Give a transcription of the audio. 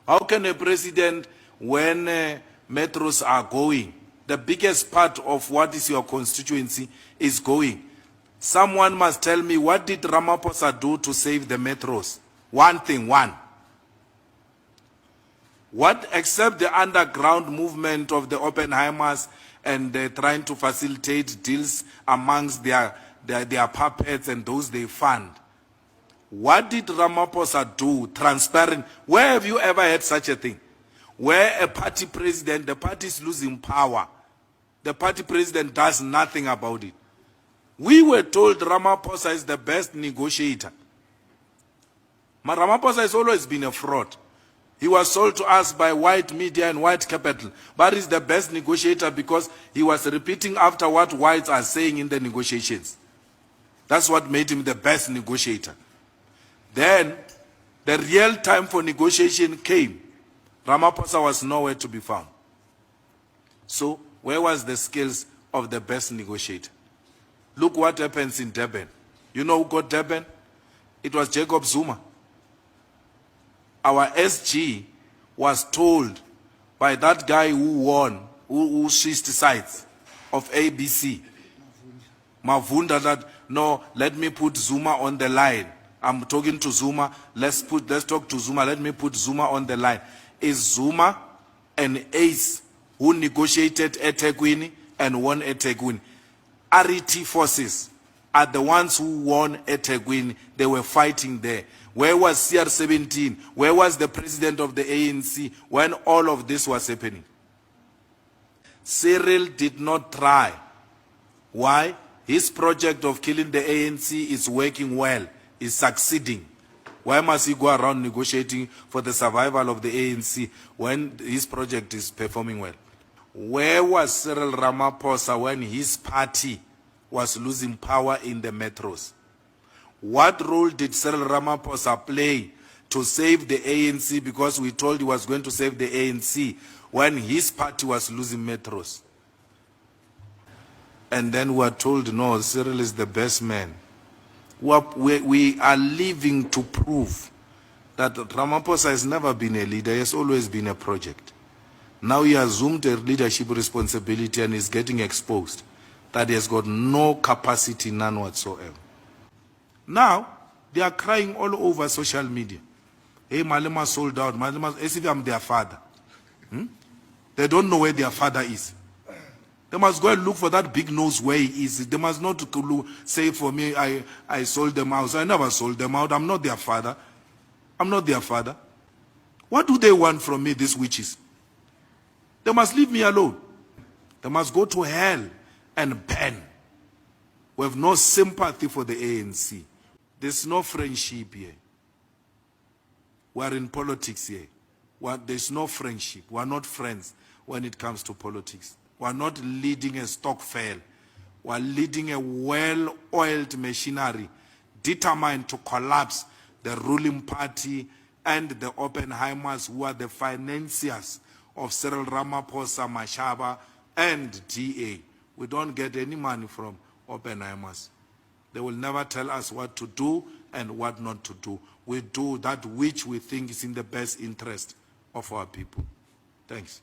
How can a president, when metros are going, the biggest part of what is your constituency is going? Someone must tell me, what did Ramaphosa do to save the metros? One thing. What, except the underground movement of the Oppenheimers and trying to facilitate deals amongst their puppets and those they fund? What did Ramaphosa do? Transparent. Where have you ever had such a thing? Where a party president, the party is losing power. The party president does nothing about it. We were told Ramaphosa is the best negotiator. But Ramaphosa has always been a fraud. He was sold to us by white media and white capital. But he's the best negotiator because he was repeating after what whites are saying in the negotiations. That's what made him the best negotiator. Then, the real time for negotiation came. Ramaphosa was nowhere to be found. So, where was the skills of the best negotiator? Look what happens in Durban. You know who got Durban? It was Jacob Zuma. Our SG was told by that guy who won, who switched sides of ABC, Mavunda, that no, let me put Zuma on the line. I'm talking to Zuma. Let's talk to Zuma. Let me put Zuma on the line. Is Zuma an ace who negotiated eThekwini and won eThekwini? RET forces are the ones who won eThekwini. They were fighting there. Where was CR17? Where was the president of the ANC when all of this was happening? Cyril did not try. Why? His project of killing the ANC is working well, is succeeding. Why must he go around negotiating for the survival of the ANC when his project is performing well? Where was Cyril Ramaphosa when his party was losing power in the metros? What role did Cyril Ramaphosa play to save the ANC, because we told he was going to save the ANC when his party was losing metros? And then we were told, no, Cyril is the best man. We are living to prove that Ramaphosa has never been a leader, he has always been a project. Now he has assumed a leadership responsibility and is getting exposed that he has got no capacity, none whatsoever. Now, they are crying all over social media. Hey, Malema sold out. Malema, as if I'm their father. They don't know where their father is. They must go and look for that big nose where he is. They must not say for me, I sold them out. So I never sold them out. I'm not their father. I'm not their father. What do they want from me, these witches? They must leave me alone. They must go to hell and burn. We have no sympathy for the ANC. There's no friendship here. We are in politics here. There's no friendship. We are not friends when it comes to politics. We are not leading a stock fail. We are leading a well-oiled machinery determined to collapse the ruling party and the Oppenheimers, who are the financiers of Cyril Ramaphosa, Mashaba, and DA. We don't get any money from Oppenheimers. They will never tell us what to do and what not to do. We do that which we think is in the best interest of our people. Thanks.